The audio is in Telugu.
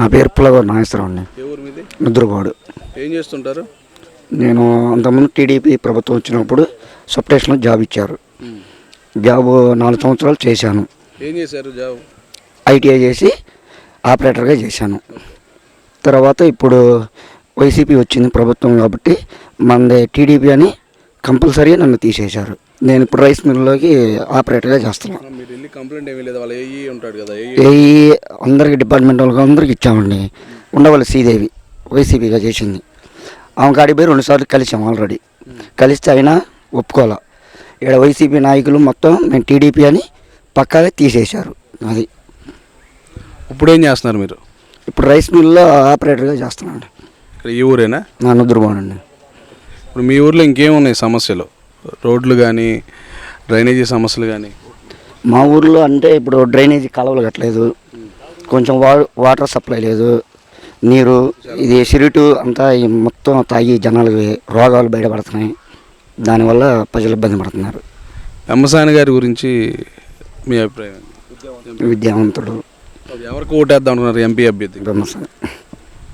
నా పేరు పుల్లగూరు నాగేశ్వరరావు అండి. ఏ ఊరు మీది? ముద్రగోడు. ఏం చేస్తుంటారు? నేను అంతకుముందు టీడీపీ ప్రభుత్వం వచ్చినప్పుడు సబ్స్టేషన్లో జాబ్ ఇచ్చారు. జాబ్ 4 సంవత్సరాలు చేశాను. ఏం చేశారు జాబ్? ఐటీఐ చేసి ఆపరేటర్గా చేశాను. తర్వాత ఇప్పుడు వైసీపీ వచ్చింది ప్రభుత్వం కాబట్టి మనది టీడీపీ అని కంపల్సరీ నన్ను తీసేశారు. నేను ఇప్పుడు రైస్ మిల్లులోకి ఆపరేటర్గా చేస్తున్నాను. మీరు వెళ్ళి కంప్లైంట్ ఏమీ లేదా? వాళ్ళ ఏఈ ఉంటాడు కదా, ఏఈ అందరికి డిపార్ట్మెంట్ వాళ్ళకి అందరికి ఇచ్చామండి. ఉండవల్లి శ్రీదేవి వైసీపీగా చేసింది. ఆమె కాడికి పోయి 2 సార్లు కలిసాం ఆల్రెడీ. కలిస్తే అయినా ఒప్పుకోలే. ఇక్కడ వైసీపీ నాయకులు మొత్తం మేము టీడీపీ అని పక్కాగా తీసేశారు. అది ఇప్పుడు ఏం చేస్తున్నారు మీరు? ఇప్పుడు రైస్ మిల్లో ఆపరేటర్గా చేస్తున్నాను. ఇక్కడ ఈ ఊరేనా? నా నుద్దురుబాడండి. ఇప్పుడు మీ ఊర్లో ఇంకేమున్నాయి సమస్యలు? రోడ్లు కానీ డ్రైనేజీ సమస్యలు కానీ? మా ఊర్లో అంటే ఇప్పుడు డ్రైనేజీ కాలువలు కట్టలేదు, కొంచెం వాటర్ సప్లై లేదు, నీరు ఇది సిరిటు అంతా మొత్తం తాగి జనాలకి రోగాలు బయటపడుతున్నాయి. దానివల్ల ప్రజలు ఇబ్బంది పడుతున్నారు. ఎమ్మసాని గారి గురించి మీ అభిప్రాయం? విద్యావంతుడు. ఎవరికి ఓటేద్దాం అనుకున్నారు ఎంపీ అభ్యర్థి? బ్రహ్మసాని.